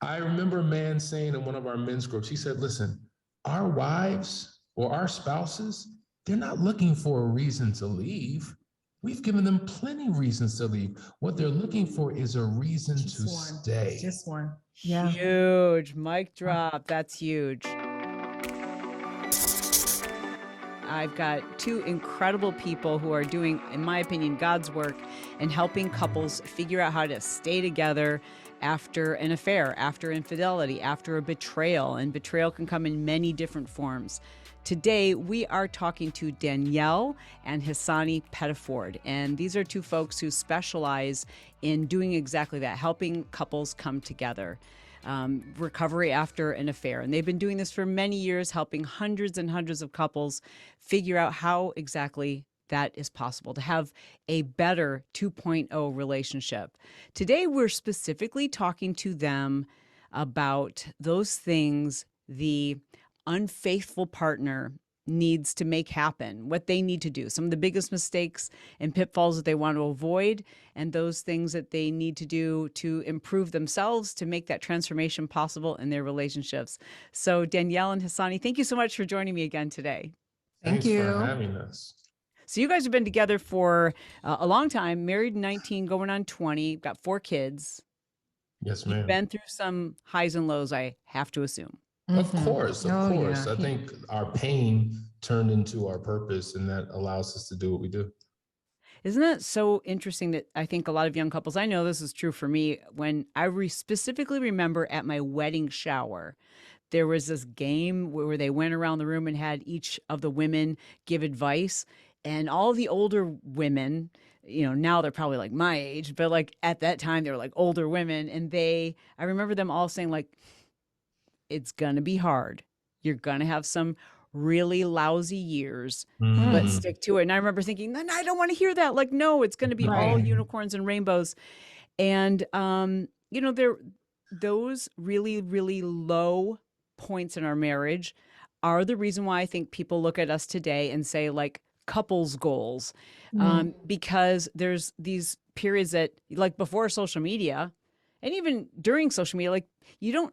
I remember a man saying in one of our men's groups, he said, listen, our wives or our spouses, they're not looking for a reason to leave. We've given them plenty of reasons to leave. What they're looking for is a reason to stay. Just one. Yeah. Huge. Mic drop. That's huge. I've got two incredible people who are doing, in my opinion, God's work and helping couples figure out how to stay together after an affair, after infidelity, after a betrayal. And betrayal can come in many different forms. Today, we are talking to Danielle and Hasani Pettiford. And these are two folks who specialize in doing exactly that, helping couples come together. Recovery after an affair. And they've been doing this for many years, helping hundreds and hundreds of couples figure out how exactly that is possible to have a better 2.0 relationship. Today, we're specifically talking to them about those things the unfaithful partner needs to make happen, what they need to do, some of the biggest mistakes and pitfalls that they want to avoid, and those things that they need to do to improve themselves to make that transformation possible in their relationships. So Danielle and Hasani, thank you so much for joining me again today. Thanks for having us. So you guys have been together for a long time, married 19, going on 20, got 4 kids. Yes, ma'am. You've been through some highs and lows, I have to assume. Of course. Yeah. I think our pain turned into our purpose, and that allows us to do what we do. Isn't that so interesting that I think a lot of young couples, I know this is true for me, when I specifically remember at my wedding shower, there was this game where they went around the room and had each of the women give advice, and all the older women, you know, now they're probably like my age, but like at that time they were like older women, and I remember them all saying like, it's going to be hard. You're going to have some really lousy years, but stick to it. And I remember thinking, no, I don't want to hear that. Like, no, it's going to be all unicorns and rainbows. And, you know, those really, really low points in our marriage are the reason why I think people look at us today and say like couples goals, because there's these periods that like before social media and even during social media, like you don't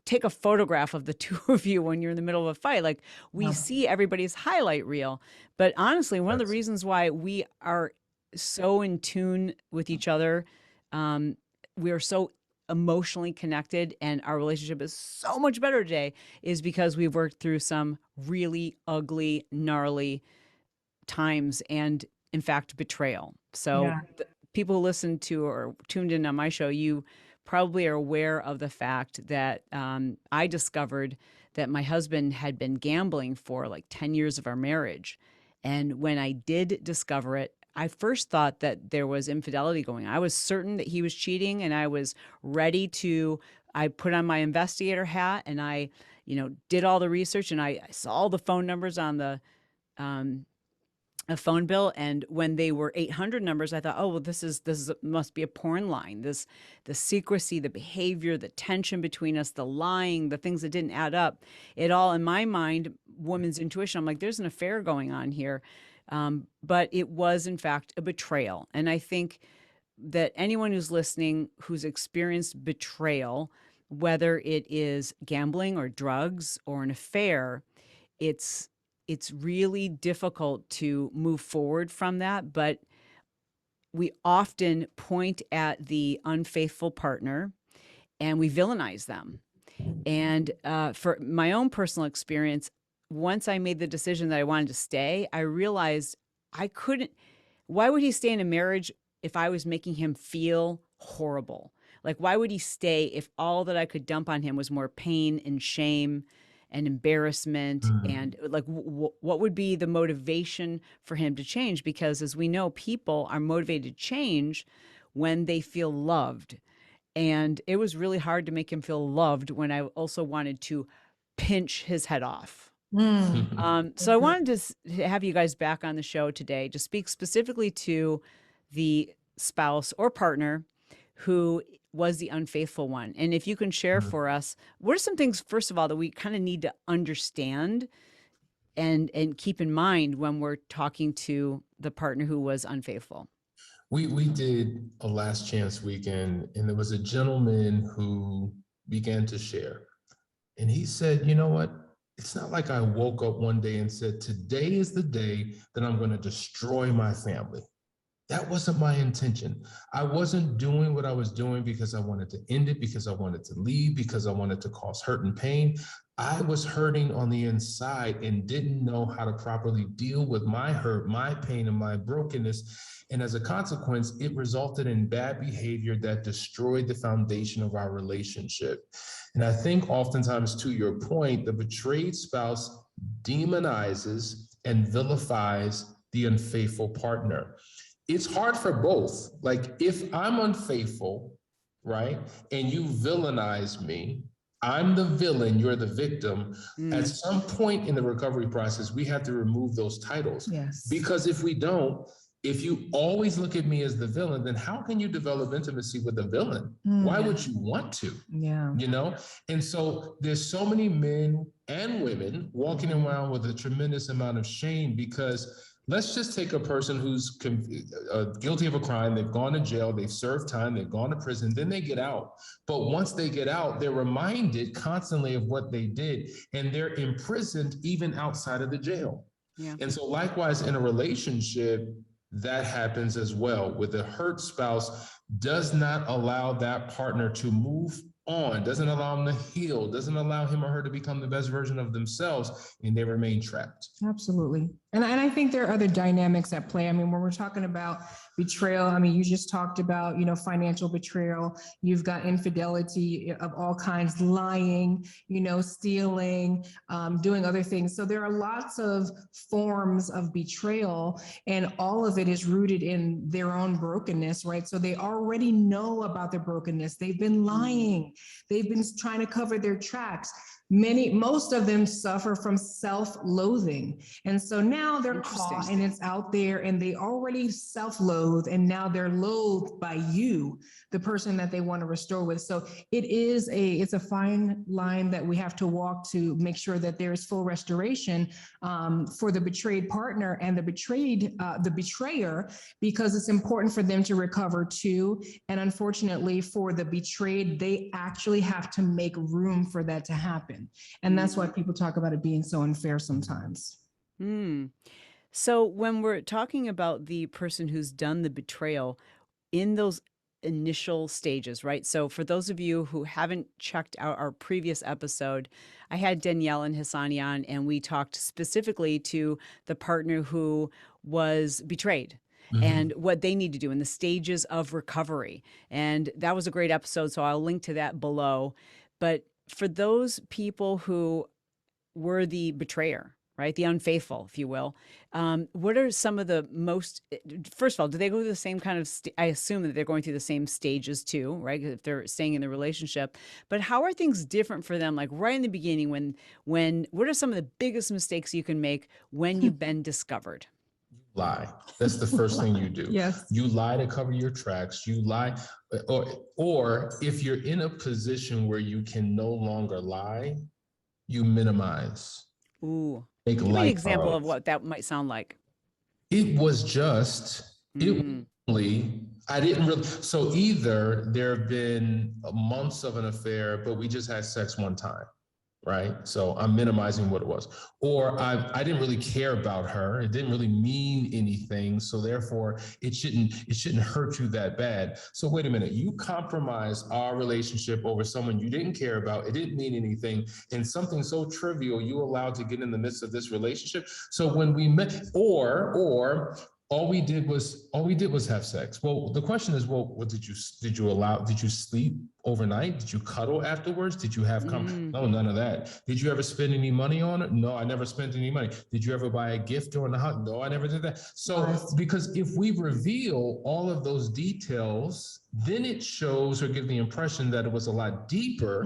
take a photograph of the two of you when you're in the middle of a fight. Like we see everybody's highlight reel. But honestly, one of the reasons why we are so in tune with each other, we are so emotionally connected and our relationship is so much better today is because we've worked through some really ugly, gnarly times and in fact, betrayal. So people who listen to or tuned in on my show, you probably are aware of the fact that I discovered that my husband had been gambling for like 10 years of our marriage. And when I did discover it, I first thought that there was infidelity going on. I was certain that he was cheating and I was ready I put on my investigator hat and I, you know, did all the research and I saw all the phone numbers on the a phone bill, and when they were 800 numbers, I thought, oh well, this must be a porn line. The secrecy, the behavior, the tension between us, the lying, the things that didn't add up. It all, in my mind, woman's intuition. I'm like, there's an affair going on here, but it was in fact a betrayal. And I think that anyone who's listening who's experienced betrayal, whether it is gambling or drugs or an affair, it's really difficult to move forward from that, but we often point at the unfaithful partner and we villainize them. And for my own personal experience, once I made the decision that I wanted to stay, I realized I couldn't. Why would he stay in a marriage if I was making him feel horrible? Like, why would he stay if all that I could dump on him was more pain and shame and embarrassment? And like, what would be the motivation for him to change? Because as we know, people are motivated to change when they feel loved. And it was really hard to make him feel loved when I also wanted to pinch his head off. So I wanted to have you guys back on the show today to speak specifically to the spouse or partner who was the unfaithful one. And if you can share for us, what are some things, first of all, that we kind of need to understand and keep in mind when we're talking to the partner who was unfaithful? We did a last chance weekend, and there was a gentleman who began to share. And he said, you know what? It's not like I woke up one day and said, today is the day that I'm going to destroy my family. That wasn't my intention. I wasn't doing what I was doing because I wanted to end it, because I wanted to leave, because I wanted to cause hurt and pain. I was hurting on the inside and didn't know how to properly deal with my hurt, my pain, and my brokenness. And as a consequence, it resulted in bad behavior that destroyed the foundation of our relationship. And I think oftentimes, to your point, the betrayed spouse demonizes and vilifies the unfaithful partner. It's hard for both. Like, if I'm unfaithful, right, and you villainize me, I'm the villain, you're the victim. At some point in the recovery process, we have to remove those titles. Yes. Because if we don't, if you always look at me as the villain, then how can you develop intimacy with the villain? Why would you want to? Yeah. You know? And so there's so many men and women walking around with a tremendous amount of shame, because let's just take a person who's guilty of a crime. They've gone to jail, they've served time, they've gone to prison, then they get out. But once they get out, they're reminded constantly of what they did, and they're imprisoned even outside of the jail. Yeah. And so likewise, in a relationship, that happens as well, with the hurt spouse does not allow that partner to move on, doesn't allow them to heal, doesn't allow him or her to become the best version of themselves, and they remain trapped. Absolutely. And I think there are other dynamics at play. I mean, when we're talking about betrayal, I mean, you just talked about, financial betrayal. You've got infidelity of all kinds, lying, stealing, doing other things. So there are lots of forms of betrayal, and all of it is rooted in their own brokenness, right? So they already know about their brokenness. They've been lying. They've been trying to cover their tracks. Most of them suffer from self-loathing. And so now they're caught and it's out there, and they already self-loathe, and now they're loathed by you, the person that they want to restore with. So it's a fine line that we have to walk to make sure that there is full restoration for the betrayed partner and the betrayer, because it's important for them to recover too. And unfortunately for the betrayed, they actually have to make room for that to happen. And that's why people talk about it being so unfair sometimes. So when we're talking about the person who's done the betrayal in those initial stages, right? So for those of you who haven't checked out our previous episode, I had Danielle and Hasani on, and we talked specifically to the partner who was betrayed and what they need to do in the stages of recovery. And that was a great episode, so I'll link to that below. But for those people who were the betrayer, right, the unfaithful, if you will, what are some of the most, first of all, do they go through the same kind of, I assume that they're going through the same stages too, right, if they're staying in the relationship, but how are things different for them, like right in the beginning, what are some of the biggest mistakes you can make when you've been discovered? Lie. That's the first thing you do. Yes. You lie to cover your tracks. You lie, or if you're in a position where you can no longer lie, you minimize. Ooh. Make Give me an example of what that might sound like. It was just, I didn't really, so either there have been months of an affair, but we just had sex one time. Right? So I'm minimizing what it was. Or I didn't really care about her. It didn't really mean anything. So therefore it shouldn't hurt you that bad. So wait a minute, you compromise our relationship over someone you didn't care about. It didn't mean anything. And something so trivial you allowed to get in the midst of this relationship. So when we met, or all we did was have sex. Well, the question is, what did you sleep overnight? Did you cuddle afterwards? Did you have No, none of that. Did you ever spend any money on it? No, I never spent any money. Did you ever buy a gift during the hunt? No, I never did that. So because if we reveal all of those details, then it shows or gives the impression that it was a lot deeper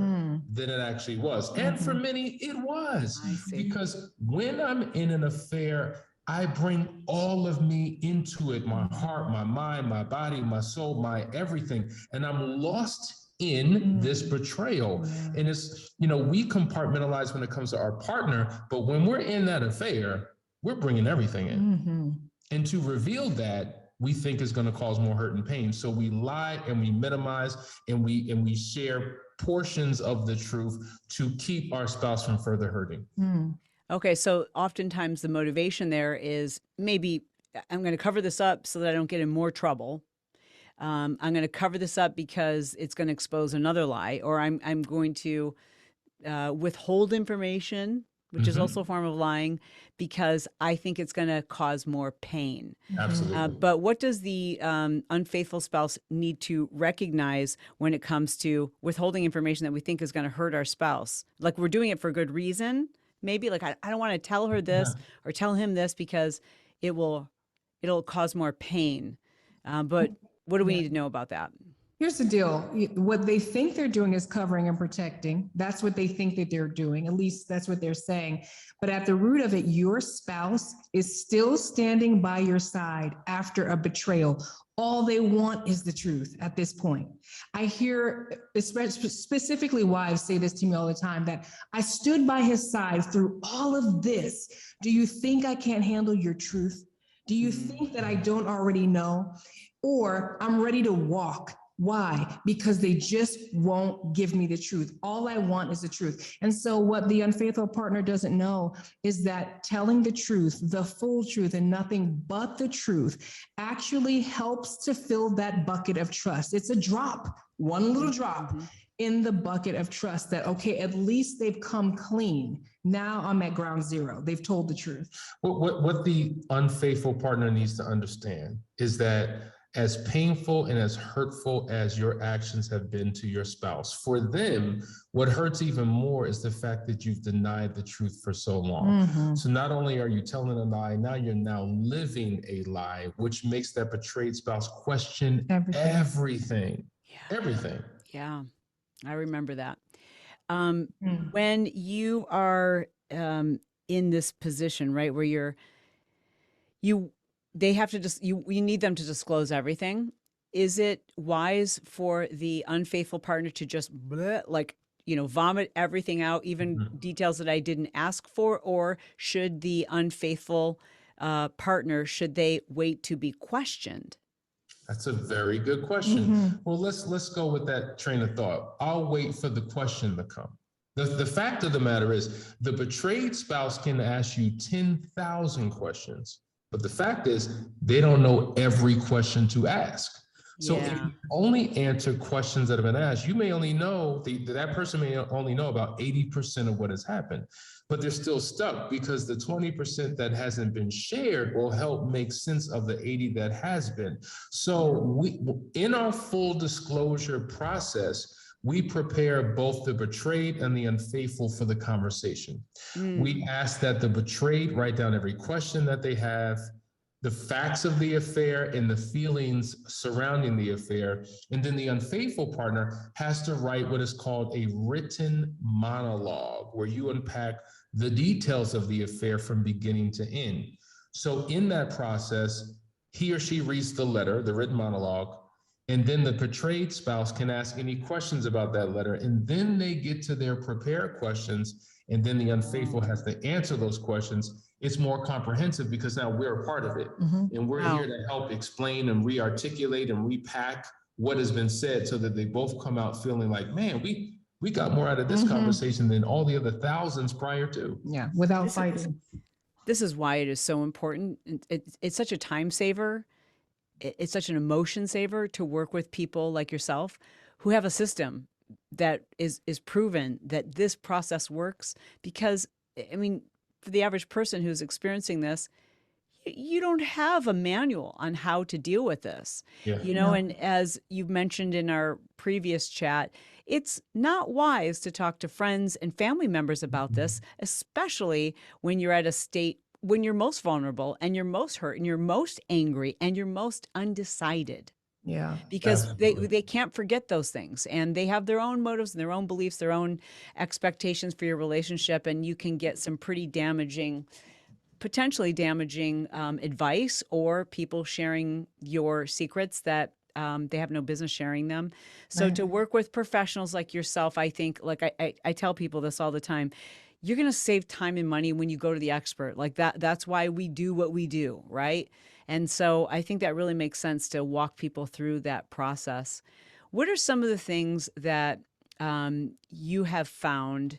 than it actually was. And for many, it was. Because when I'm in an affair, I bring all of me into it, my heart, my mind, my body, my soul, my everything. And I'm lost in this betrayal. And it's, we compartmentalize when it comes to our partner, but when we're in that affair, we're bringing everything in. And to reveal that we think is going to cause more hurt and pain. So we lie and we minimize and we share portions of the truth to keep our spouse from further hurting. Okay, so oftentimes the motivation there is maybe I'm going to cover this up so that I don't get in more trouble. I'm going to cover this up because it's going to expose another lie, or I'm going to withhold information, which is also a form of lying, because I think it's going to cause more pain. Absolutely. But what does the unfaithful spouse need to recognize when it comes to withholding information that we think is going to hurt our spouse? Like we're doing it for good reason. Maybe like I don't want to tell her this or tell him this because it'll cause more pain. But what do we need to know about that? Here's the deal. What they think they're doing is covering and protecting. That's what they think that they're doing. At least that's what they're saying. But at the root of it, your spouse is still standing by your side after a betrayal. All they want is the truth at this point. I hear specifically wives say this to me all the time, that I stood by his side through all of this. Do you think I can't handle your truth? Do you think that I don't already know? Or I'm ready to walk. Why? Because they just won't give me the truth. All I want is the truth. And so what the unfaithful partner doesn't know is that telling the truth, the full truth, and nothing but the truth actually helps to fill that bucket of trust. It's a drop, one little drop in the bucket of trust that, okay, at least they've come clean. Now I'm at ground zero. They've told the truth. What the unfaithful partner needs to understand is that as painful and as hurtful as your actions have been to your spouse, for them, what hurts even more is the fact that you've denied the truth for so long. So not only are you telling a lie, now you're living a lie, which makes that betrayed spouse question everything. Yeah, I remember that. When you are in this position, right, where they have to just, you need them to disclose everything. Is it wise for the unfaithful partner to just vomit everything out, even details that I didn't ask for? Or should the unfaithful partner, should they wait to be questioned? That's a very good question. Well, let's go with that train of thought. I'll wait for the question to come. The fact of the matter is the betrayed spouse can ask you 10,000 questions. But the fact is, they don't know every question to ask. So if you only answer questions that have been asked, you may only know, that person may only know about 80% of what has happened, but they're still stuck because the 20% that hasn't been shared will help make sense of the 80 that has been. So in our full disclosure process, we prepare both the betrayed and the unfaithful for the conversation. We ask that the betrayed write down every question that they have, the facts of the affair and the feelings surrounding the affair. And then the unfaithful partner has to write what is called a written monologue, where you unpack the details of the affair from beginning to end. So in that process, he or she reads the letter, the written monologue, and then the betrayed spouse can ask any questions about that letter. And then they get to their prepared questions. And then the unfaithful has to answer those questions. It's more comprehensive because now we're a part of it. And we're here to help explain and re-articulate and repack what has been said so that they both come out feeling like, man, we got more out of this conversation than all the other thousands prior to. Yeah, without fighting. This is why it is so important. It's such a time saver. It's such an emotion saver to work with people like yourself who have a system that is proven that this process works. Because, I mean, for the average person who's experiencing this, you don't have a manual on how to deal with this, and as you've mentioned in our previous chat, it's not wise to talk to friends and family members about this, especially when you're at a state when you're most vulnerable and you're most hurt and you're most angry and you're most undecided. Yeah. Because they can't forget those things, and they have their own motives and their own beliefs, their own expectations for your relationship. And you can get some pretty potentially damaging advice, or people sharing your secrets that they have no business sharing them. So to work with professionals like yourself, I think, like I tell people this all the time, you're going to save time and money when you go to the expert. Like that's why we do what we do, right? And so I think that really makes sense to walk people through that process. What are some of the things that you have found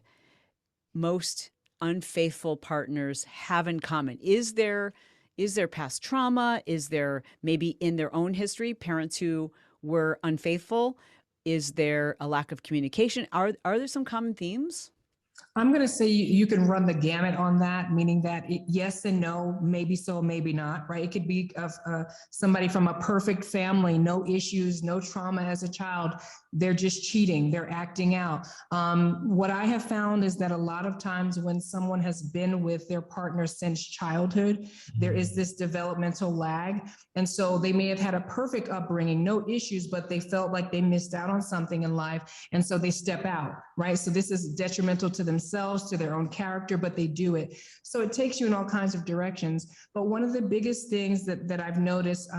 most unfaithful partners have in common? Is there past trauma? Is there maybe in their own history parents who were unfaithful? Is there a lack of communication? Are there some common themes? I'm going to say you can run the gamut on that, meaning that yes and no, maybe so, maybe not, right? It could be of somebody from a perfect family, no issues, no trauma as a child. They're just cheating. They're acting out. What I have found is that a lot of times when someone has been with their partner since childhood, there is this developmental lag. And so they may have had a perfect upbringing, no issues, but they felt like they missed out on something in life. And so they step out, right? So this is detrimental to themselves, to their own character, but they do it. So it takes you in all kinds of directions. But one of the biggest things that I've noticed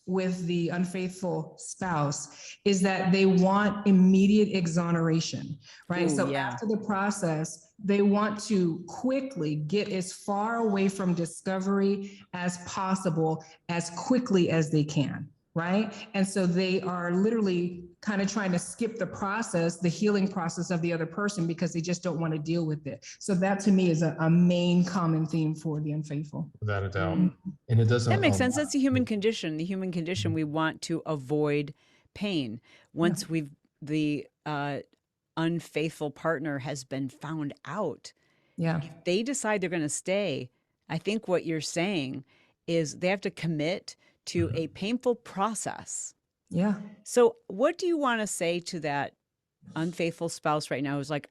with the unfaithful spouse is that they want immediate exoneration, right? Ooh, so yeah. after the process, they want to quickly get as far away from discovery as possible, as quickly as they can, right? And so they are literally kind of trying to skip the process, the healing process of the other person, because they just don't want to deal with it. So that to me is a main common theme for the unfaithful. Without a doubt. And it doesn't. That makes sense. That's the human condition. The human condition, we want to avoid pain. Once the unfaithful partner has been found out, Yeah. if they decide they're going to stay, I think what you're saying is they have to commit to a painful process. Yeah. So what do you want to say to that unfaithful spouse right now who's like,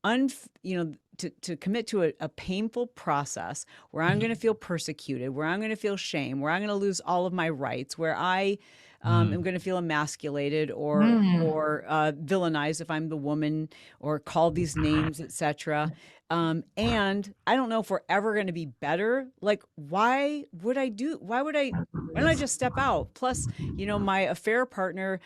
to commit to a painful process where I'm going to feel persecuted, where I'm going to feel shame, where I'm going to lose all of my rights, where I am going to feel emasculated or villainized if I'm the woman, or called these names, etc. And I don't know if we're ever going to be better. Like, why don't I just step out? Plus, my affair partner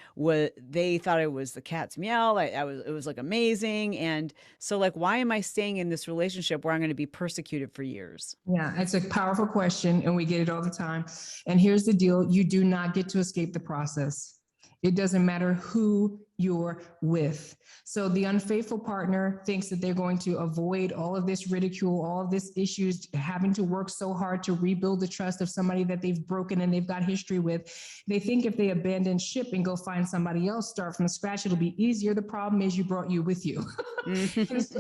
they thought it was the cat's meow. It was like amazing. And so like, why am I staying in this relationship where I'm going to be persecuted for years? Yeah, it's a powerful question, and we get it all the time. And here's the deal: you do not get to escape the process. It doesn't matter who you're with. So the unfaithful partner thinks that they're going to avoid all of this ridicule, all of this issues, having to work so hard to rebuild the trust of somebody that they've broken and they've got history with. They think if they abandon ship and go find somebody else, start from scratch, it'll be easier. The problem is you brought you with you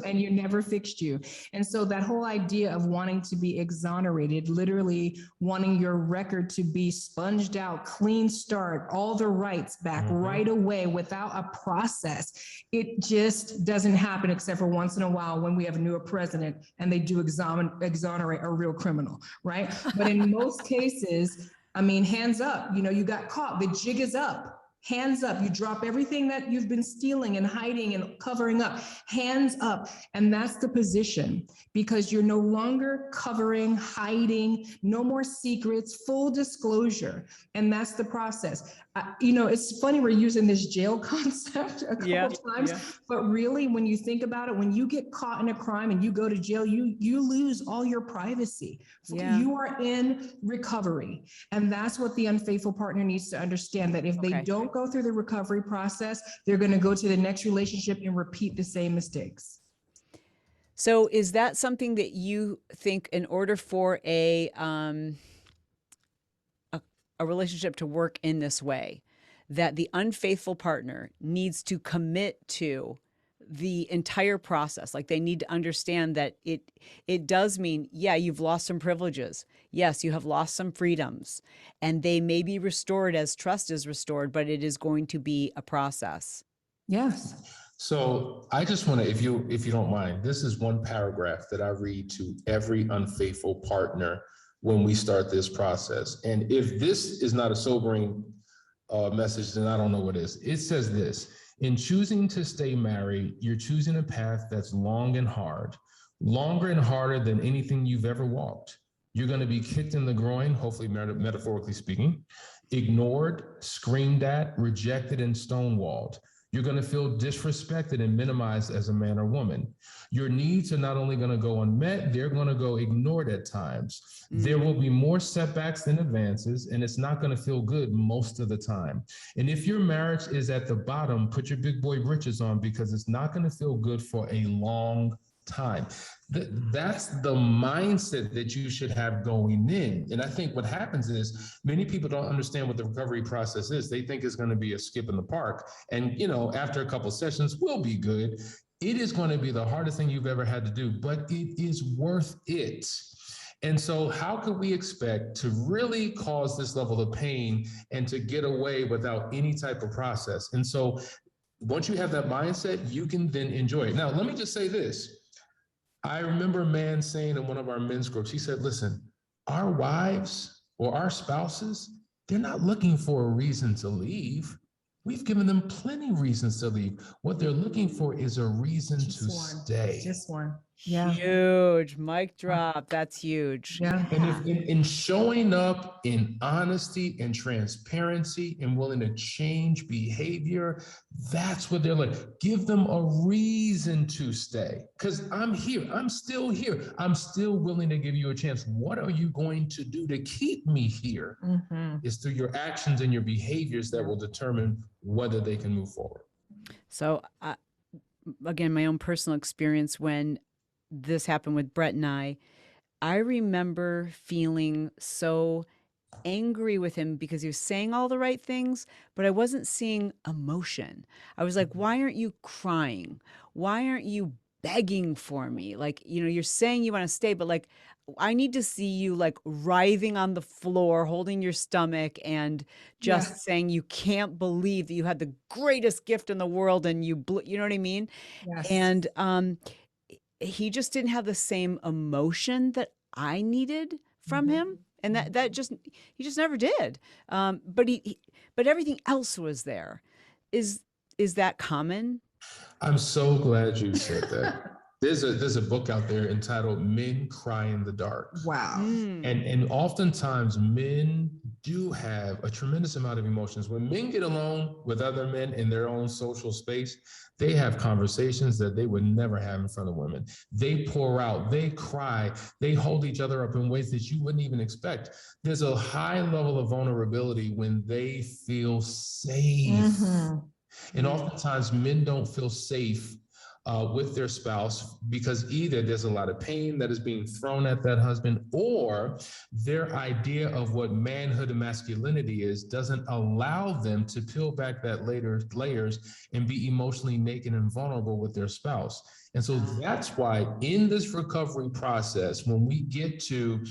and you never fixed you. And so that whole idea of wanting to be exonerated, literally wanting your record to be sponged out, clean start, all the rights back right away without a process, it just doesn't happen except for once in a while when we have a new president and they do exonerate a real criminal, right? But in most cases, I mean, hands up, you got caught, the jig is up. Hands up. You drop everything that you've been stealing and hiding and covering up. Hands up. And that's the position, because you're no longer covering, hiding, no more secrets, full disclosure. And that's the process. It's funny we're using this jail concept a couple times, but really, when you think about it, when you get caught in a crime and you go to jail, you lose all your privacy. Yeah. You are in recovery. And that's what the unfaithful partner needs to understand, that if they don't go through the recovery process, they're going to go to the next relationship and repeat the same mistakes. So is that something that you think, in order for a relationship to work in this way, that the unfaithful partner needs to commit to the entire process? Like, they need to understand that it does mean, you've lost some privileges. Yes, you have lost some freedoms, and they may be restored as trust is restored, but it is going to be a process. Yes. So I just want to, if you don't mind, this is one paragraph that I read to every unfaithful partner when we start this process. And if this is not a sobering message, then I don't know what is. It says this: in choosing to stay married, you're choosing a path that's long and hard, longer and harder than anything you've ever walked. You're going to be kicked in the groin, hopefully metaphorically speaking, ignored, screamed at, rejected, and stonewalled. You're going to feel disrespected and minimized as a man or woman. Your needs are not only going to go unmet, they're going to go ignored at times. There will be more setbacks than advances, and it's not going to feel good most of the time. And if your marriage is at the bottom, put your big boy britches on, because it's not going to feel good for a long time. That's the mindset that you should have going in. And I think what happens is many people don't understand what the recovery process is. They think it's going to be a skip in the park. And, after a couple of sessions, we'll be good. It is going to be the hardest thing you've ever had to do, but it is worth it. And so how could we expect to really cause this level of pain and to get away without any type of process? And so once you have that mindset, you can then enjoy it. Now, let me just say this. I remember a man saying in one of our men's groups, he said, listen, our wives or our spouses, they're not looking for a reason to leave. We've given them plenty of reasons to leave. What they're looking for is a reason to stay. Just one. Yeah. Huge mic drop. That's huge. Yeah. And if in showing up in honesty and transparency and willing to change behavior, that's what they're like. Give them a reason to stay. Because I'm here. I'm still here. I'm still willing to give you a chance. What are you going to do to keep me here? It's through your actions and your behaviors that will determine whether they can move forward. So, again, my own personal experience when this happened with Brett and I remember feeling so angry with him because he was saying all the right things, but I wasn't seeing emotion. I was like, why aren't you crying? Why aren't you begging for me? Like, you're saying you want to stay, but like, I need to see you like writhing on the floor, holding your stomach and just saying you can't believe that you had the greatest gift in the world and you know what I mean? Yes. And, he just didn't have the same emotion that I needed from him. And he just never did. But everything else was there. Is that common? I'm so glad you said that. There's a book out there entitled Men Cry in the Dark. Wow. And oftentimes men do have a tremendous amount of emotions. When men get alone with other men in their own social space, they have conversations that they would never have in front of women. They pour out, they cry, they hold each other up in ways that you wouldn't even expect. There's a high level of vulnerability when they feel safe. And oftentimes men don't feel safe with their spouse because either there's a lot of pain that is being thrown at that husband, or their idea of what manhood and masculinity is doesn't allow them to peel back that layers and be emotionally naked and vulnerable with their spouse. And so that's why in this recovery process, when we get to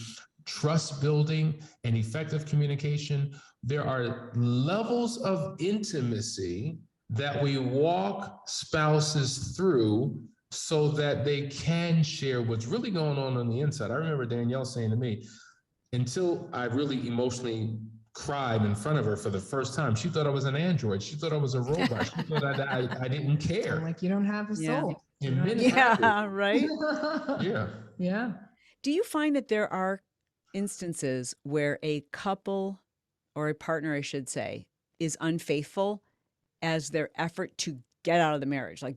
trust building and effective communication, there are levels of intimacy that we walk spouses through so that they can share what's really going on the inside. I remember Danielle saying to me, until I really emotionally cried in front of her for the first time, she thought I was an android. She thought I was a robot. She thought I didn't care. I'm like, you don't have a soul. Right? Yeah. Do you find that there are instances where a couple or a partner, I should say, is unfaithful as their effort to get out of the marriage? Like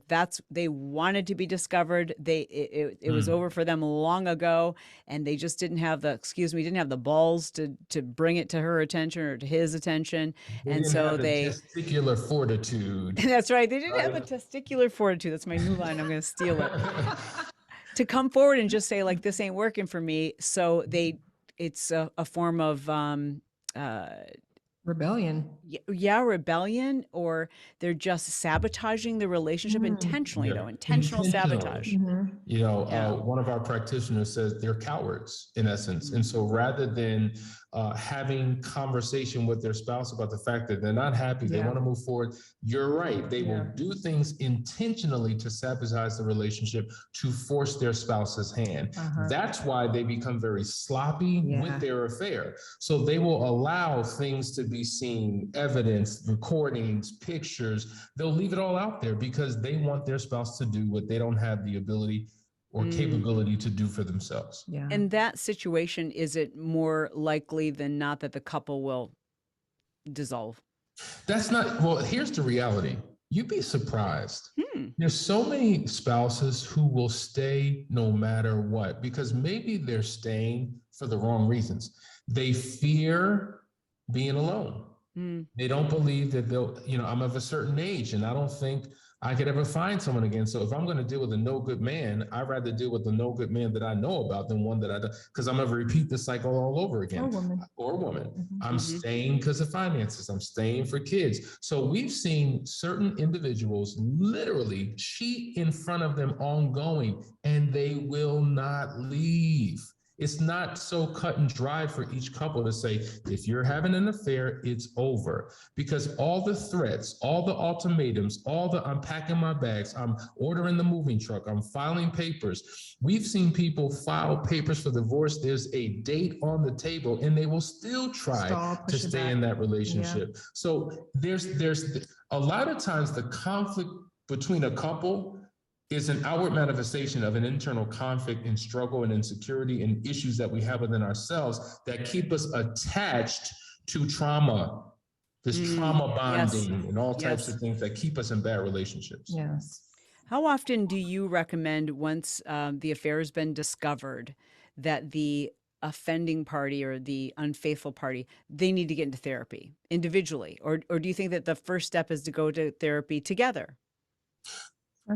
they wanted to be discovered. It was over for them long ago, and they just didn't have the balls to bring it to her attention or to his attention. And so they testicular fortitude. That's right. They didn't have the testicular fortitude. That's my new line. I'm going to steal it. To come forward and just say like, this ain't working for me. So it's a form of, rebellion. Rebellion, or they're just sabotaging the relationship intentionally, intentional sabotage. One of our practitioners says they're cowards in essence. And so rather than having conversation with their spouse about the fact that they're not happy, they want to move forward, you're right. They will do things intentionally to sabotage the relationship, to force their spouse's hand. That's why they become very sloppy with their affair. So they will allow things to be seen, evidence, recordings, pictures. They'll leave it all out there because they want their spouse to do what they don't have the ability or capability to do for themselves. Yeah. In that situation, is it more likely than not that the couple will dissolve? That's not, well, here's the reality. You'd be surprised. Hmm. There's so many spouses who will stay no matter what, because maybe they're staying for the wrong reasons. They fear being alone. They don't believe that they'll, I'm of a certain age and I don't think I could ever find someone again. So if I'm going to deal with a no good man, I'd rather deal with the no good man that I know about than one that I don't, because I'm going to repeat the cycle all over again. Or woman. I'm staying because of finances. I'm staying for kids. So we've seen certain individuals literally cheat in front of them ongoing, and they will not leave. It's not so cut and dried for each couple to say, if you're having an affair, it's over. Because all the threats, all the ultimatums, all the I'm packing my bags, I'm ordering the moving truck, I'm filing papers. We've seen people file papers for divorce. There's a date on the table and they will still try to stay in that relationship. Yeah. So there's a lot of times the conflict between a couple is an outward manifestation of an internal conflict and struggle and insecurity and issues that we have within ourselves that keep us attached to trauma, this trauma bonding and all types of things that keep us in bad relationships. Yes. How often do you recommend, once the affair has been discovered, that the offending party or the unfaithful party, they need to get into therapy individually? Or do you think that the first step is to go to therapy together?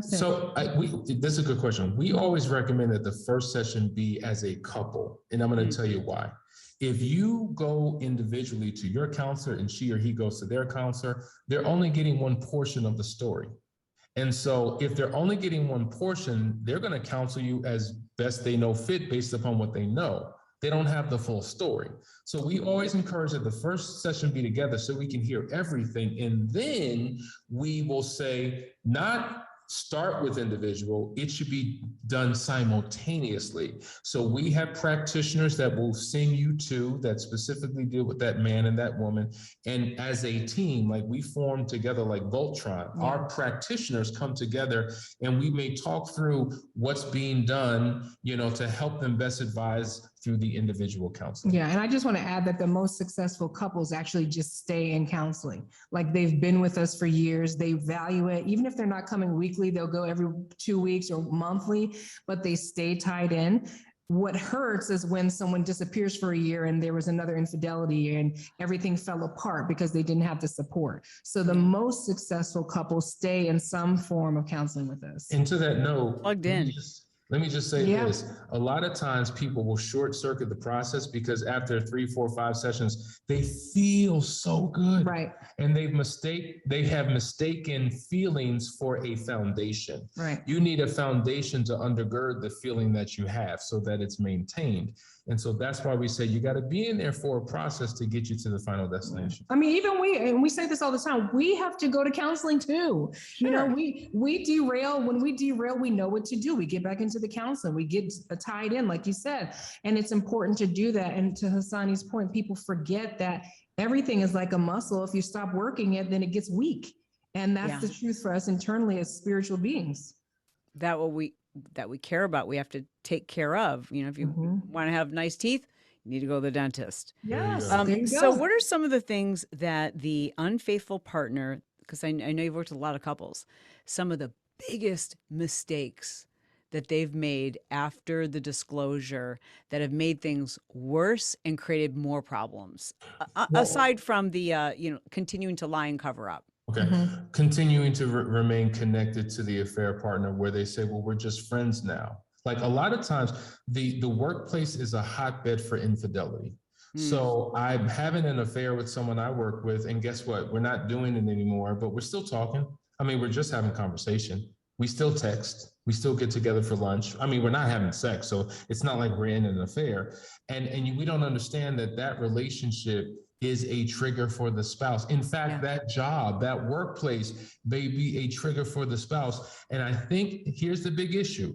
So this is a good question. We always recommend that the first session be as a couple, and I'm going to tell you why. If you go individually to your counselor and she or he goes to their counselor, they're only getting one portion of the story. And so if they're only getting one portion, they're going to counsel you as best they know fit based upon what they know. They don't have the full story. So we always encourage that the first session be together so we can hear everything. And then we will say, not start with individual, it should be done simultaneously. So we have practitioners that will send you to that specifically deal with that man and that woman. And as a team, like we form together like Voltron, our practitioners come together and we may talk through what's being done, to help them best advise through the individual counseling. Yeah, and I just want to add that the most successful couples actually just stay in counseling. Like they've been with us for years, they value it. Even if they're not coming weekly, they'll go every 2 weeks or monthly, but they stay tied in. What hurts is when someone disappears for a year and there was another infidelity and everything fell apart because they didn't have the support. So the most successful couples stay in some form of counseling with us. And to that note, plugged in. Let me just say this. A lot of times people will short circuit the process because after 3, 4, 5 sessions, they feel so good. Right. And they have mistaken feelings for a foundation. Right. You need a foundation to undergird the feeling that you have so that it's maintained. And so that's why we say you got to be in there for a process to get you to the final destination. I mean, even we say this all the time, we have to go to counseling too. Sure. We derail. When we derail, we know what to do. We get back into the counseling. We get tied in, like you said. And it's important to do that. And to Hasani's point, people forget that everything is like a muscle. If you stop working it, then it gets weak. And that's the truth for us internally as spiritual beings. That we care about, we have to take care of. If you want to have nice teeth, you need to go to the dentist. Yes. So what are some of the things that the unfaithful partner, because I know you've worked with a lot of couples, some of the biggest mistakes that they've made after the disclosure that have made things worse and created more problems, aside from the, continuing to lie and cover up? Okay. Continuing to remain connected to the affair partner where they say, well, we're just friends now. Like a lot of times the workplace is a hotbed for infidelity. So I'm having an affair with someone I work with, and guess what? We're not doing it anymore, but we're still talking. I mean, we're just having conversation. We still text. We still get together for lunch. I mean, we're not having sex, so it's not like we're in an affair. And we don't understand that relationship is a trigger for the spouse. In fact, that job, that workplace may be a trigger for the spouse. And I think here's the big issue.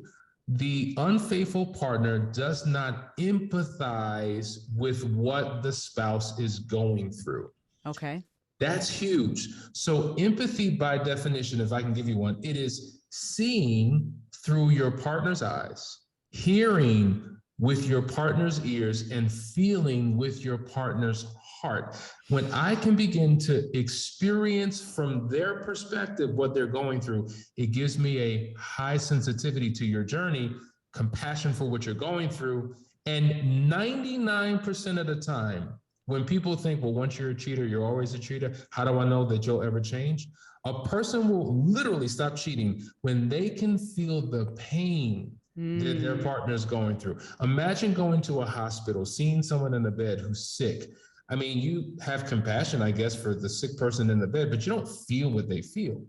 The unfaithful partner does not empathize with what the spouse is going through. Okay. That's huge. So empathy, by definition, if I can give you one, it is seeing through your partner's eyes, hearing with your partner's ears and feeling with your partner's heart. When I can begin to experience from their perspective what they're going through, it gives me a high sensitivity to your journey, compassion for what you're going through. And 99% of the time, when people think, well, once you're a cheater, you're always a cheater, how do I know that you'll ever change? A person will literally stop cheating when they can feel the pain that their partner is going through. Imagine going to a hospital, seeing someone in the bed who's sick. I mean, you have compassion, I guess, for the sick person in the bed, but you don't feel what they feel.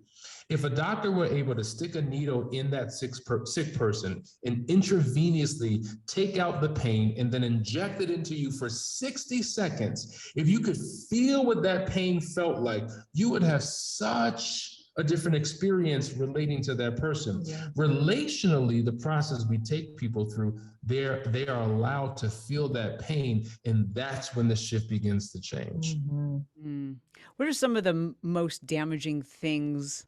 If a doctor were able to stick a needle in that sick person and intravenously take out the pain and then inject it into you for 60 seconds, if you could feel what that pain felt like, you would have such a different experience relating to that person. Yeah. Relationally, the process we take people through, they are allowed to feel that pain, and that's when the shift begins to change. What are some of the most damaging things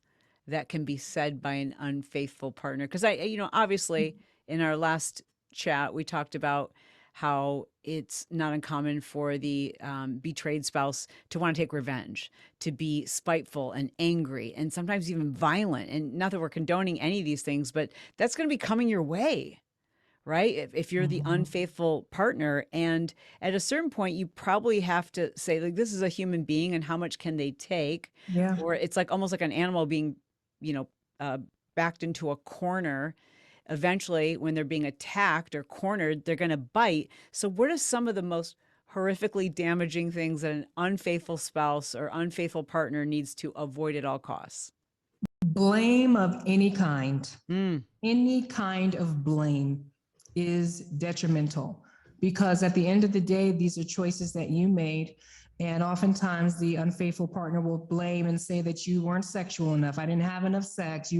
that can be said by an unfaithful partner? Because obviously in our last chat, we talked about how it's not uncommon for the betrayed spouse to want to take revenge, to be spiteful and angry, and sometimes even violent. And not that we're condoning any of these things, but that's going to be coming your way, right? If you're the unfaithful partner. And at a certain point, you probably have to say, like, this is a human being and how much can they take? Yeah. Or it's like almost like an animal being, backed into a corner. Eventually, when they're being attacked or cornered, they're going to bite. So what are some of the most horrifically damaging things that an unfaithful spouse or unfaithful partner needs to avoid at all costs? Blame of any kind. Any kind of blame is detrimental, because at the end of the day, these are choices that you made. And oftentimes the unfaithful partner will blame and say that you weren't sexual enough. I didn't have enough sex.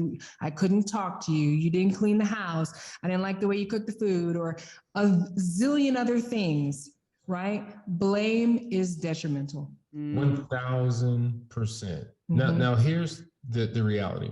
I couldn't talk to you. You didn't clean the house. I didn't like the way you cooked the food, or a zillion other things, right? Blame is detrimental. 1000%. Now here's the reality.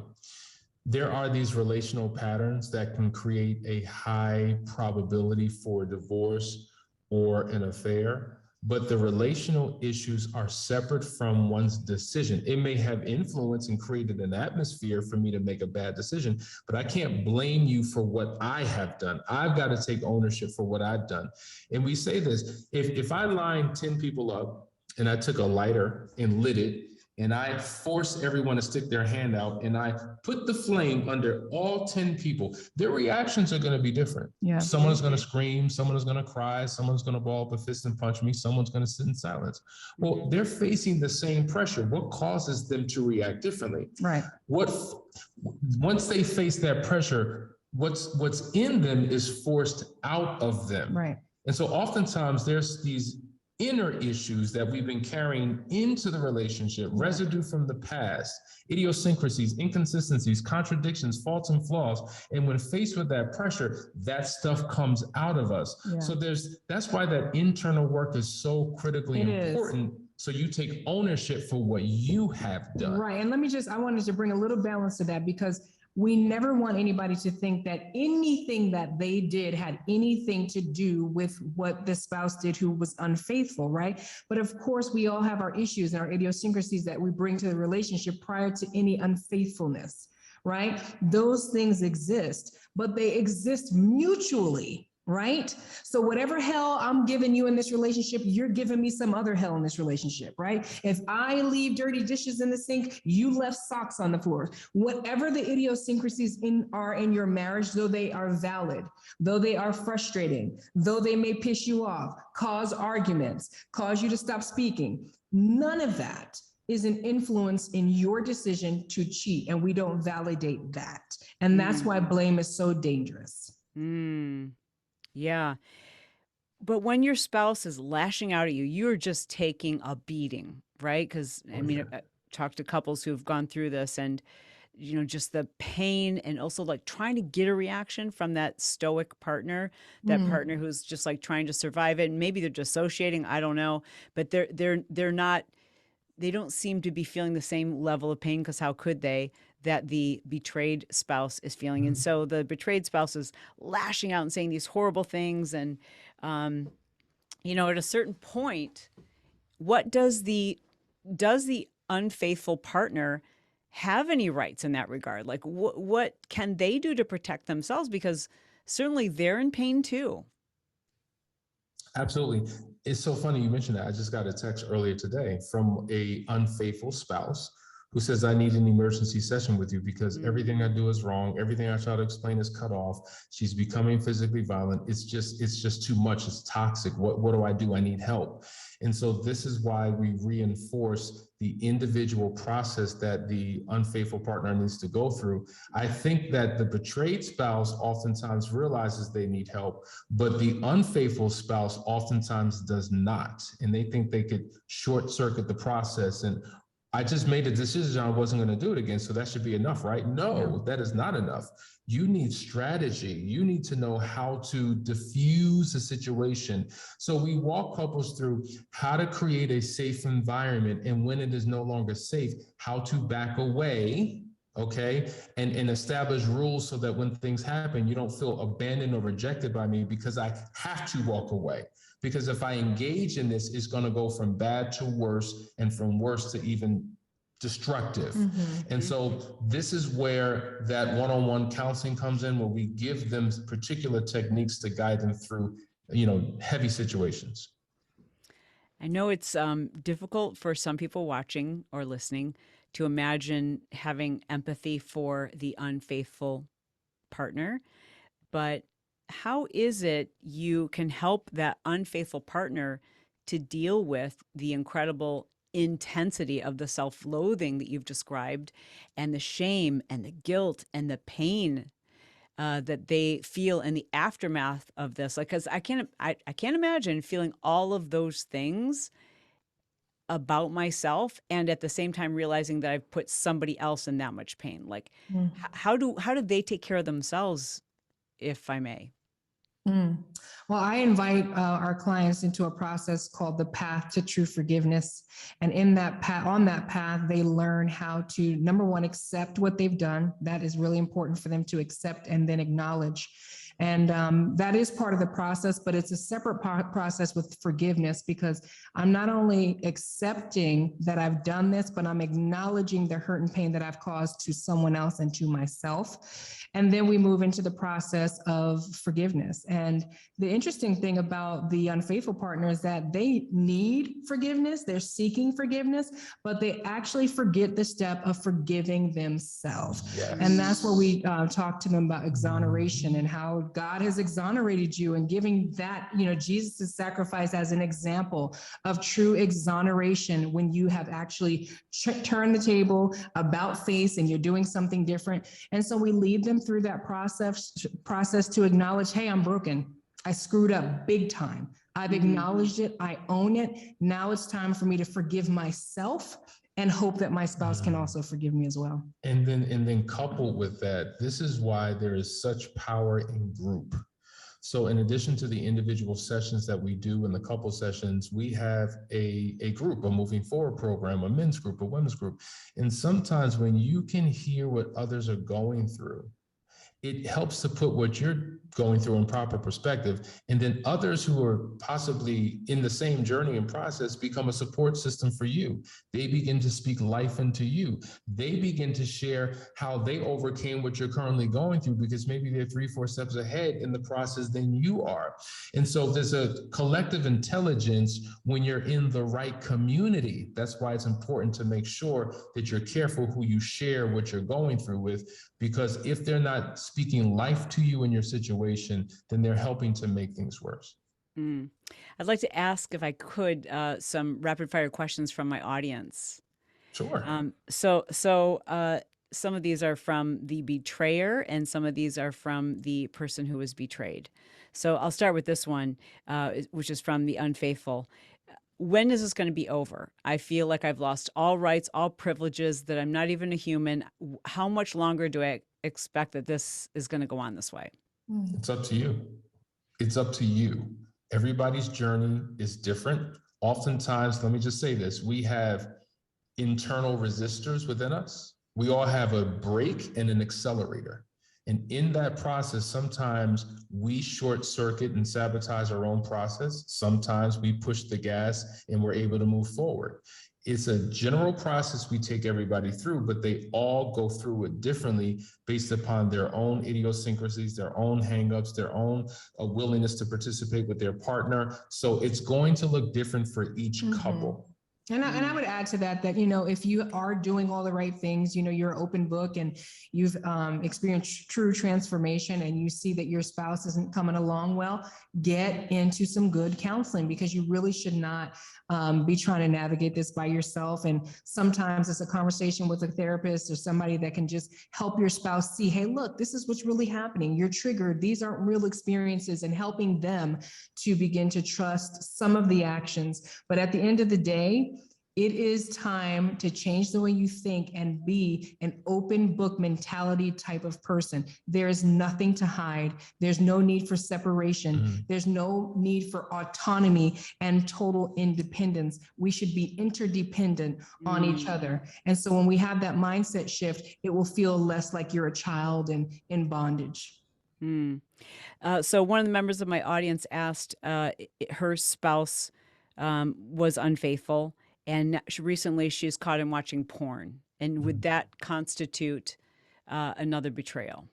There are these relational patterns that can create a high probability for divorce or an affair, but the relational issues are separate from one's decision. It may have influence and created an atmosphere for me to make a bad decision, but I can't blame you for what I have done. I've got to take ownership for what I've done. And we say this, if I lined 10 people up and I took a lighter and lit it, and I force everyone to stick their hand out, and I put the flame under all 10 people, their reactions are going to be different. Yeah. Someone's going to scream, someone is going to cry, someone's going to ball up a fist and punch me, someone's going to sit in silence. Well, they're facing the same pressure. What causes them to react differently? Right. Once they face that pressure, what's in them is forced out of them. Right. And so oftentimes there's these inner issues that we've been carrying into the relationship, residue from the past, idiosyncrasies, inconsistencies, contradictions, faults and flaws. And when faced with that pressure, that stuff comes out of us. Yeah. So that's why that internal work is so critically important. So you take ownership for what you have done. Right. And I wanted to bring a little balance to that, because we never want anybody to think that anything that they did had anything to do with what the spouse did who was unfaithful, right? But of course, we all have our issues and our idiosyncrasies that we bring to the relationship prior to any unfaithfulness, right? Those things exist, but they exist mutually. Right? So whatever hell I'm giving you in this relationship, you're giving me some other hell in this relationship, right? If I leave dirty dishes in the sink, you left socks on the floor. Whatever the idiosyncrasies are in your marriage, though they are valid, though they are frustrating, though they may piss you off, cause arguments, cause you to stop speaking, none of that is an influence in your decision to cheat, and we don't validate that. And that's why blame is so dangerous. Yeah. But when your spouse is lashing out at you, you're just taking a beating, right? Because I talked to couples who've gone through this, and, just the pain, and also like trying to get a reaction from that stoic partner, that partner who's just like trying to survive it. And maybe they're dissociating, I don't know, but they're not, they don't seem to be feeling the same level of pain, because how could they? that the betrayed spouse is feeling. And so the betrayed spouse is lashing out and saying these horrible things. And, at a certain point, what does the unfaithful partner have any rights in that regard? Like what can they do to protect themselves? Because certainly they're in pain too. Absolutely. It's so funny you mentioned that. I just got a text earlier today from a unfaithful spouse who says, I need an emergency session with you because everything I do is wrong. Everything I try to explain is cut off. She's becoming physically violent. It's just too much. It's toxic. What do? I need help. And so this is why we reinforce the individual process that the unfaithful partner needs to go through. I think that the betrayed spouse oftentimes realizes they need help, but the unfaithful spouse oftentimes does not. And they think they could short circuit the process. And I just made a decision I wasn't going to do it again, so that should be enough, right? No, that is not enough. You need strategy. You need to know how to diffuse a situation. So we walk couples through how to create a safe environment, and when it is no longer safe, how to back away, okay, and establish rules so that when things happen, you don't feel abandoned or rejected by me because I have to walk away. Because if I engage in this, it's going to go from bad to worse and from worse to even destructive. And so this is where that one-on-one counseling comes in, where we give them particular techniques to guide them through, heavy situations. I know it's difficult for some people watching or listening to imagine having empathy for the unfaithful partner, but how is it you can help that unfaithful partner to deal with the incredible intensity of the self-loathing that you've described and the shame and the guilt and the pain that they feel in the aftermath of this? Like, because I can't imagine feeling all of those things about myself and at the same time realizing that I've put somebody else in that much pain. Like, how do they take care of themselves, if I may? Well, I invite our clients into a process called the path to true forgiveness. And in that path, on that path, they learn how to, number one, accept what they've done. That is really important for them to accept and then acknowledge. And that is part of the process, but it's a separate process with forgiveness, because I'm not only accepting that I've done this, but I'm acknowledging the hurt and pain that I've caused to someone else and to myself. And then we move into the process of forgiveness. And the interesting thing about the unfaithful partner is that they need forgiveness, they're seeking forgiveness, but they actually forget the step of forgiving themselves. Yes. And that's where we talk to them about exoneration and how God has exonerated you, and giving that, Jesus' sacrifice as an example of true exoneration when you have actually turned the table about face and you're doing something different. And so we lead them through that process to acknowledge, hey, I'm broken. I screwed up big time. I've acknowledged it. I own it. Now it's time for me to forgive myself and hope that my spouse can also forgive me as well. And then coupled with that, this is why there is such power in group. So in addition to the individual sessions that we do and the couple sessions, we have a group, a moving forward program, a men's group, a women's group. And sometimes when you can hear what others are going through, it helps to put what you're going through in proper perspective. And then others who are possibly in the same journey and process become a support system for you. They begin to speak life into you. They begin to share how they overcame what you're currently going through, because maybe they're 3-4 steps ahead in the process than you are. And so there's a collective intelligence when you're in the right community. That's why it's important to make sure that you're careful who you share what you're going through with, because if they're not speaking life to you in your situation, then they're helping to make things worse. I'd like to ask, if I could, some rapid fire questions from my audience. Sure. So some of these are from the betrayer and some of these are from the person who was betrayed. So I'll start with this one, which is from the unfaithful. When is this going to be over? I feel like I've lost all rights, all privileges, that I'm not even a human. How much longer do I expect that this is going to go on this way? It's up to you. It's up to you. Everybody's journey is different. Oftentimes, let me just say this, we have internal resistors within us We all have a brake and an accelerator. And in that process, sometimes we short circuit and sabotage our own process. Sometimes we push the gas and we're able to move forward. It's a general process we take everybody through, but they all go through it differently based upon their own idiosyncrasies, their own hangups, their own willingness to participate with their partner. So it's going to look different for each couple. And I would add to that, you know, if you are doing all the right things, you know, you're an open book and you've experienced true transformation and you see that your spouse isn't coming along well, get into some good counseling, because you really should not be trying to navigate this by yourself. And sometimes it's a conversation with a therapist or somebody that can just help your spouse see, hey, look, this is what's really happening. You're triggered. These aren't real experiences, and helping them to begin to trust some of the actions. But at the end of the day, it is time to change the way you think and be an open book mentality type of person. There is nothing to hide. There's no need for separation. There's no need for autonomy and total independence. We should be interdependent on each other. And so when we have that mindset shift, it will feel less like you're a child and in bondage. So one of the members of my audience asked, her spouse was unfaithful. And recently she's caught him watching porn. And would that constitute another betrayal?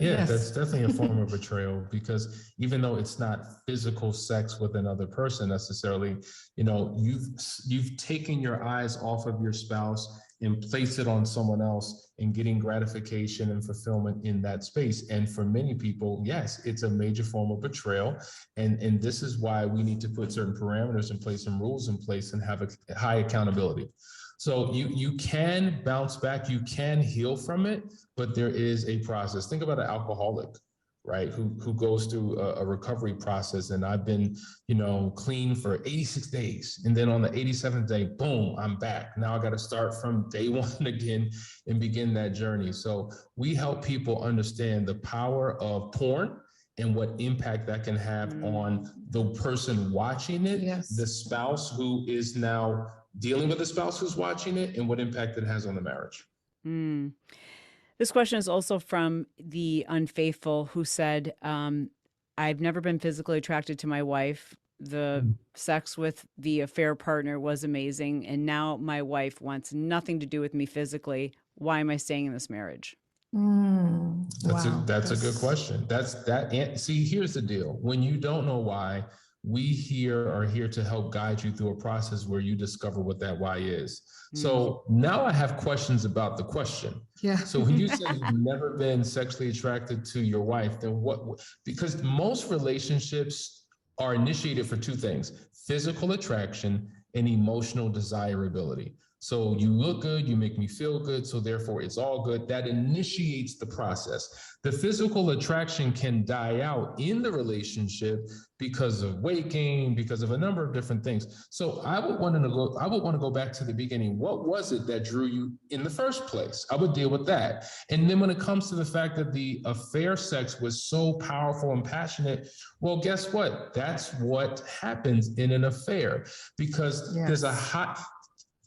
Yeah, that's definitely a form of betrayal, because even though it's not physical sex with another person necessarily, you know, you've taken your eyes off of your spouse and placed it on someone else and getting gratification and fulfillment in that space. And for many people, yes, it's a major form of betrayal. And this is why we need to put certain parameters in place and rules in place and have a high accountability. So you can bounce back, you can heal from it, but there is a process. Think about an alcoholic, right? Who goes through a recovery process. And I've been, you know, clean for 86 days. And then on the 87th day, boom, I'm back. Now I got to start from day one again and begin that journey. So we help people understand the power of porn and what impact that can have on the person watching it, the spouse who is now dealing with the spouse who's watching it, and what impact it has on the marriage. This question is also from the Unfaithful, who said, I've never been physically attracted to my wife. The sex with the affair partner was amazing. And now my wife wants nothing to do with me physically. Why am I staying in this marriage? That's a good question. See, here's the deal. When you don't know why, we here are here to help guide you through a process where you discover what that why is. So now I have questions about the question. Yeah. So when you say you've never been sexually attracted to your wife, then what? Because most relationships are initiated for two things: physical attraction and emotional desirability. So you look good, you make me feel good, so therefore it's all good. That initiates the process. The physical attraction can die out in the relationship because of weight gain, because of a number of different things. So I would want to go back to the beginning. What was it that drew you in the first place? I would deal with that. And then when it comes to the fact that the affair sex was so powerful and passionate, well, guess what? That's what happens in an affair, because there's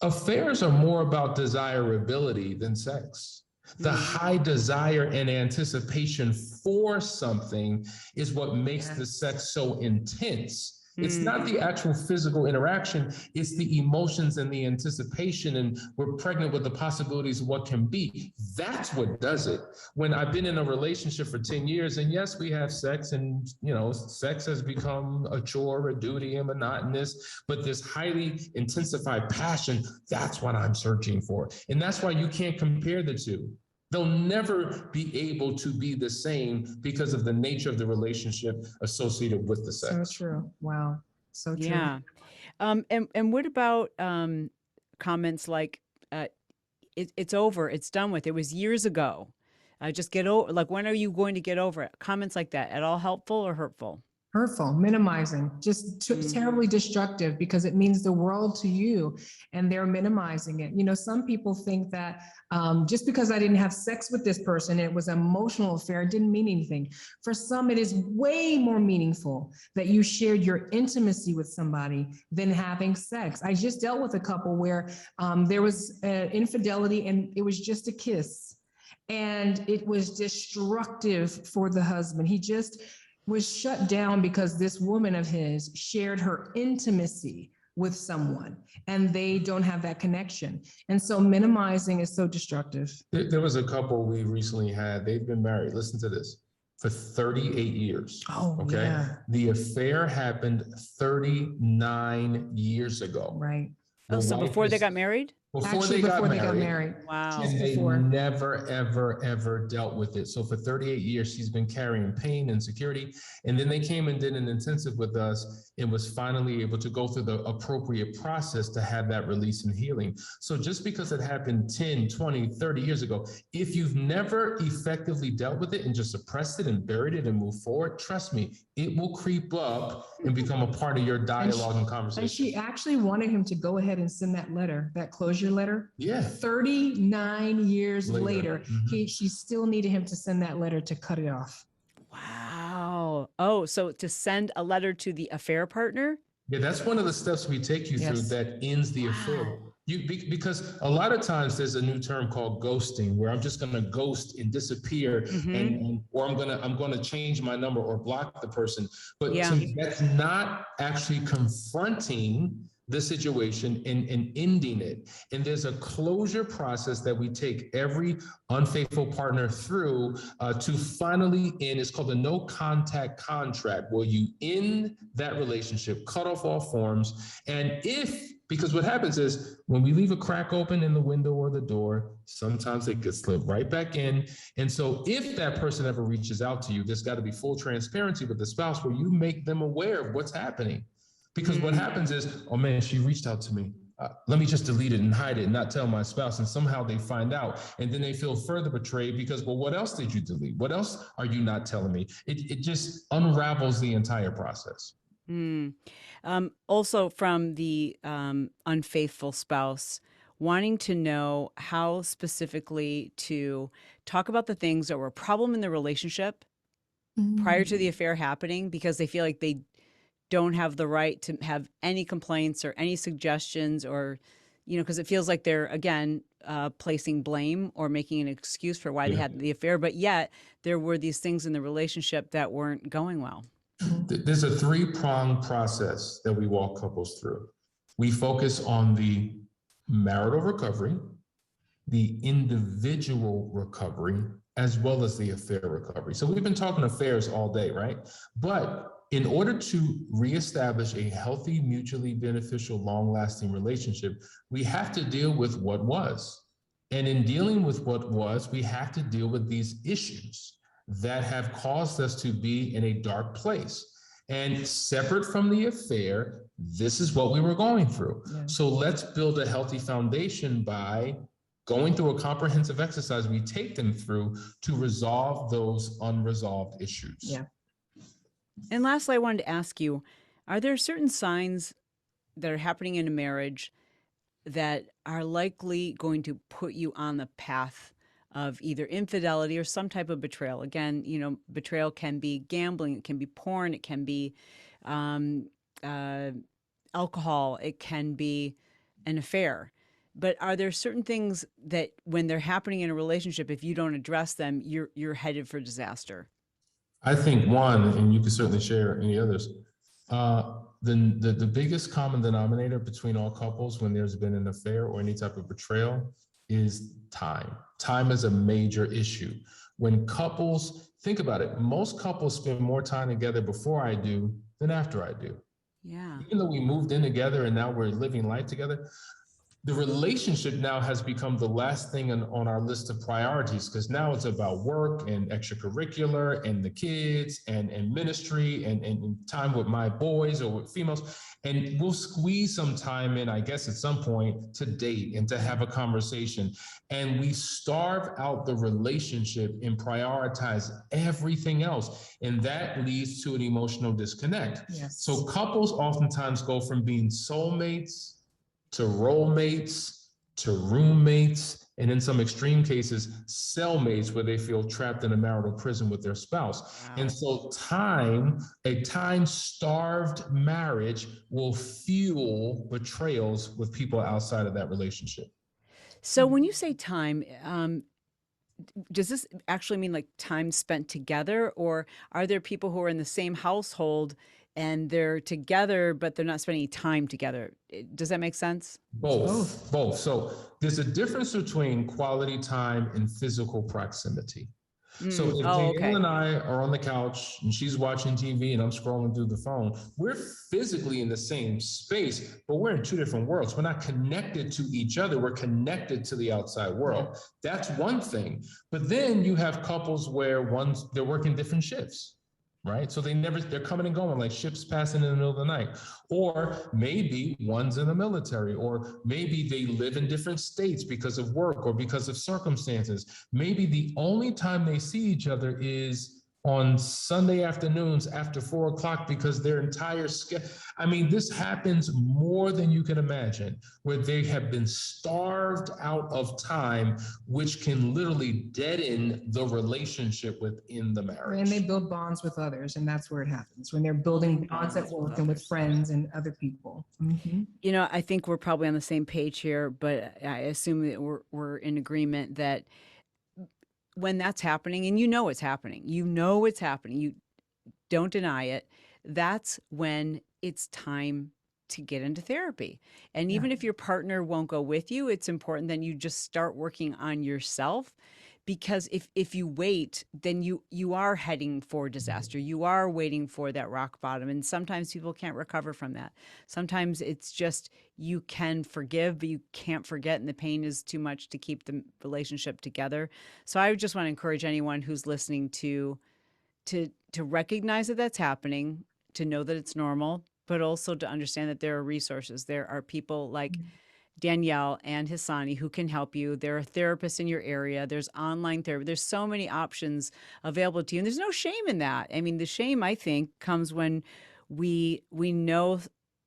affairs are more about desirability than sex. The high desire and anticipation for something is what makes the sex so intense. It's not the actual physical interaction, it's the emotions and the anticipation, and we're pregnant with the possibilities of what can be. That's what does it. When I've been in a relationship for 10 years, and yes, we have sex, and you know, sex has become a chore, a duty, and monotonous, but this highly intensified passion, that's what I'm searching for. And that's why you can't compare the two. They'll never be able to be the same because of the nature of the relationship associated with the sex. So true. Wow. So true. Yeah. And what about comments like, it's over, it's done with, it was years ago. Just get over, like, when are you going to get over it? Comments like that, at all helpful or hurtful? Hurtful, minimizing, just terribly destructive, because it means the world to you and they're minimizing it. You know, some people think that just because I didn't have sex with this person, it was an emotional affair, it didn't mean anything. For some, it is way more meaningful that you shared your intimacy with somebody than having sex. I just dealt with a couple where there was infidelity and it was just a kiss. And it was destructive for the husband. He just was shut down because this woman of his shared her intimacy with someone and they don't have that connection. And so minimizing is so destructive. There was a couple we recently had, they've been married, listen to this, for 38 years. Oh, okay. Yeah. The affair happened 39 years ago. Right. Oh, so before they got married? Before they got married. Wow. And they never, ever, ever dealt with it. So for 38 years, she's been carrying pain and insecurity. And then they came and did an intensive with us and was finally able to go through the appropriate process to have that release and healing. So just because it happened 10, 20, 30 years ago, if you've never effectively dealt with it and just suppressed it and buried it and moved forward, trust me, it will creep up and become a part of your dialogue and conversation. And she actually wanted him to go ahead and send that letter, that closure letter. Yeah. 39 years later, she still needed him to send that letter to cut it off. Wow. Oh, so to send a letter to the affair partner? Yeah, that's one of the steps we take you through that ends the affair. Because a lot of times there's a new term called ghosting, where I'm just going to ghost and disappear, or I'm going to change my number or block the person. But to me, that's not actually confronting the situation and ending it. And there's a closure process that we take every unfaithful partner through to finally end. It's called a no contact contract, where you end that relationship, cut off all forms. And because what happens is when we leave a crack open in the window or the door, sometimes it gets slipped right back in. And so if that person ever reaches out to you, there's got to be full transparency with the spouse, where you make them aware of what's happening. Because what happens is, oh man, she reached out to me. Let me just delete it and hide it and not tell my spouse. And somehow they find out. And then they feel further betrayed because, well, what else did you delete? What else are you not telling me? It just unravels the entire process. Also from the unfaithful spouse, wanting to know how specifically to talk about the things that were a problem in the relationship prior to the affair happening, because they feel like they don't have the right to have any complaints or any suggestions, or, you know, because it feels like they're, again, placing blame or making an excuse for why they had the affair. But yet there were these things in the relationship that weren't going well. There's a three-pronged process that we walk couples through. We focus on the marital recovery, the individual recovery, as well as the affair recovery. So we've been talking affairs all day, right? But in order to reestablish a healthy, mutually beneficial, long-lasting relationship, we have to deal with what was. And in dealing with what was, we have to deal with these issues that have caused us to be in a dark place. And separate from the affair, this is what we were going through. So let's build a healthy foundation by going through a comprehensive exercise we take them through to resolve those unresolved issues. And lastly, I wanted to ask you, are there certain signs that are happening in a marriage that are likely going to put you on the path of either infidelity or some type of betrayal? Again, you know, betrayal can be gambling, it can be porn, it can be alcohol, it can be an affair. But are there certain things that when they're happening in a relationship, if you don't address them, you're headed for disaster? I think one, and you can certainly share any others, the biggest common denominator between all couples when there's been an affair or any type of betrayal is time. Time is a major issue. When couples, think about it, most couples spend more time together before I do than after I do. Yeah. Even though we moved in together and now we're living life together, the relationship now has become the last thing on our list of priorities, because now it's about work and extracurricular and the kids and ministry and time with my boys or with females. And we'll squeeze some time in, I guess, at some point to date and to have a conversation. And we starve out the relationship and prioritize everything else. And that leads to an emotional disconnect. Yes. So couples oftentimes go from being soulmates to role mates, to roommates, and in some extreme cases, cellmates, where they feel trapped in a marital prison with their spouse. Wow. And so a time-starved marriage will fuel betrayals with people outside of that relationship. So when you say time, does this actually mean like time spent together, or are there people who are in the same household and they're together, but they're not spending time together? Does that make sense? Both. So there's a difference between quality time and physical proximity. So if Danielle and I are on the couch and she's watching TV and I'm scrolling through the phone, we're physically in the same space, but we're in two different worlds. We're not connected to each other. We're connected to the outside world. That's one thing. But then you have couples where they're working different shifts. Right. So they're coming and going like ships passing in the middle of the night. Or maybe one's in the military, or maybe they live in different states because of work or because of circumstances. Maybe the only time they see each other is on Sunday afternoons after 4 o'clock because their entire schedule. I mean, this happens more than you can imagine, where they have been starved out of time, which can literally deaden the relationship within the marriage. And they build bonds with others, and that's where it happens, when they're building bonds at work and with friends and other people. Mm-hmm. You know, I think we're probably on the same page here, but I assume that we're in agreement that when that's happening, and you know it's happening, you don't deny it, that's when it's time to get into therapy. And even if your partner won't go with you, it's important that you just start working on yourself, because if you wait, then you are heading for disaster. You are waiting for that rock bottom. And sometimes people can't recover from that. Sometimes it's just, you can forgive, but you can't forget, and the pain is too much to keep the relationship together. So I just want to encourage anyone who's listening to recognize that that's happening, to know that it's normal, but also to understand that there are resources. There are people like Danielle and Hasani who can help you. There are therapists in your area. There's online therapy. There's so many options available to you. And there's no shame in that. I mean, the shame, I think, comes when we know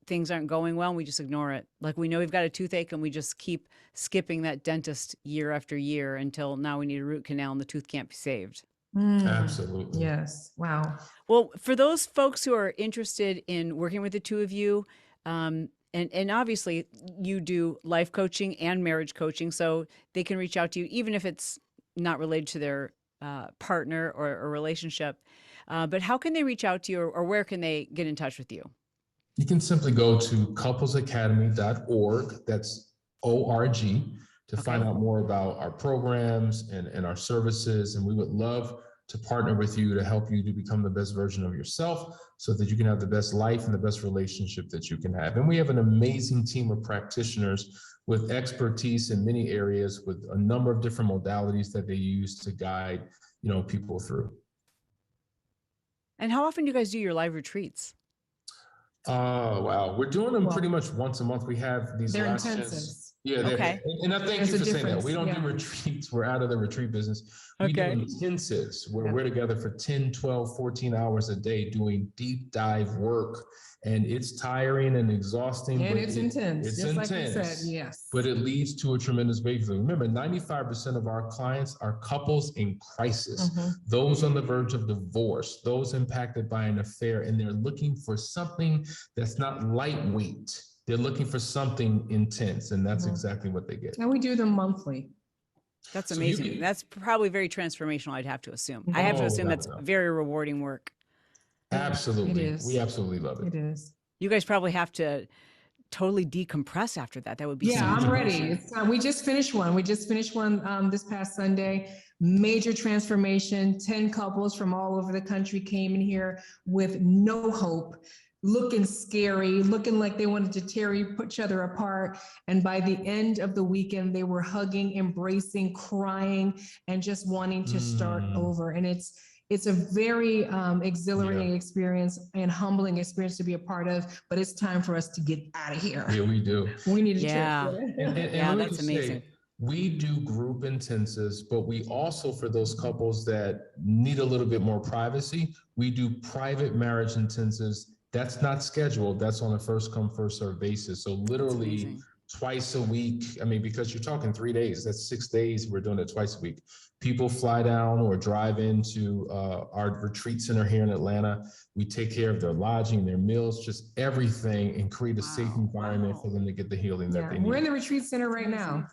things aren't going well and we just ignore it. Like, we know we've got a toothache and we just keep skipping that dentist year after year until now we need a root canal and the tooth can't be saved. Absolutely. Yes. Wow. Well, for those folks who are interested in working with the two of you, and obviously you do life coaching and marriage coaching, so they can reach out to you even if it's not related to their partner or relationship. But how can they reach out to you, or where can they get in touch with you? You can simply go to couplesacademy.org. That's ORG, to find out more about our programs and our services. And we would love to partner with you to help you to become the best version of yourself, so that you can have the best life and the best relationship that you can have. And we have an amazing team of practitioners with expertise in many areas, with a number of different modalities that they use to guide, people through. And how often do you guys do your live retreats? Wow. We're doing them pretty much once a month. We have these last chance. Yeah. Okay. And I thank you for saying that. We don't do retreats. We're out of the retreat business. We do intensives where we're together for 10, 12, 14 hours a day doing deep dive work. And it's tiring and exhausting. And it's intense. It's just intense. Like you said, yes. But it leads to a tremendous breakthrough. Remember, 95% of our clients are couples in crisis, those on the verge of divorce, those impacted by an affair, and they're looking for something that's not lightweight. They're looking for something intense, and that's exactly what they get. And we do them monthly. That's amazing. That's probably very transformational, I'd have to assume. I have to assume that's very rewarding work. Absolutely. It is. We absolutely love it. It is. You guys probably have to totally decompress after that. That would be I'm ready. We just finished one. This past Sunday. Major transformation. 10 couples from all over the country came in here with no hope, looking scary, looking like they wanted to tear each other apart. And by the end of the weekend, they were hugging, embracing, crying, and just wanting to start over. And it's a very exhilarating experience and humbling experience to be a part of, but it's time for us to get out of here. Yeah, we do. We need a Yeah. trip. And Yeah, let me that's just amazing. say, we do group intensives, but we also, for those couples that need a little bit more privacy, we do private marriage intensives. That's not scheduled. That's on a first come, first served basis. So literally amazing. twice a week. I mean, because you're talking 3 days, that's 6 days. We're doing it twice a week. People fly down or drive into our retreat center here in Atlanta. We take care of their lodging, their meals, just everything, and create a safe environment for them to get the healing that they need. We're in the retreat center right now.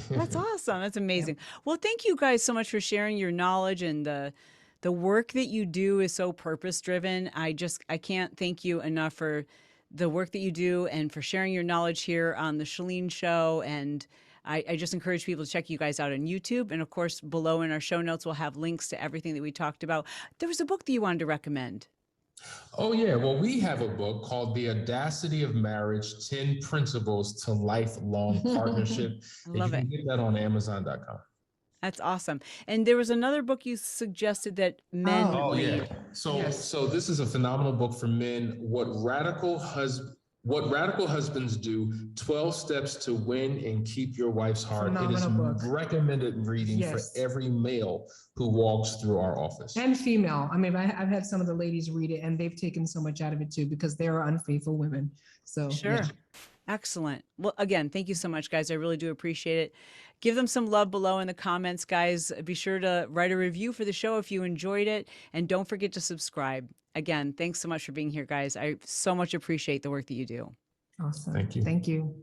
That's awesome. That's amazing. Well, thank you guys so much for sharing your knowledge, and the work that you do is so purpose driven. I can't thank you enough for the work that you do and for sharing your knowledge here on the Chalene Show. And I just encourage people to check you guys out on YouTube. And of course, below in our show notes, we'll have links to everything that we talked about. There was a book that you wanted to recommend. Oh, yeah. Well, we have a book called The Audacity of Marriage, 10 Principles to Lifelong Partnership. I love and it. you can get that on Amazon.com. That's awesome. And there was another book you suggested that men read. Yeah. So this is a phenomenal book for men. What radical husbands do, 12 steps to win and keep your wife's heart. It is recommended reading for every male who walks through our office. And female. I mean, I've had some of the ladies read it and they've taken so much out of it too, because they are unfaithful women. So sure. Yeah. Excellent. Well, again, thank you so much, guys. I really do appreciate it. Give them some love below in the comments, guys. Be sure to write a review for the show if you enjoyed it. And don't forget to subscribe. Again, thanks so much for being here, guys. I so much appreciate the work that you do. Awesome. Thank you. Thank you.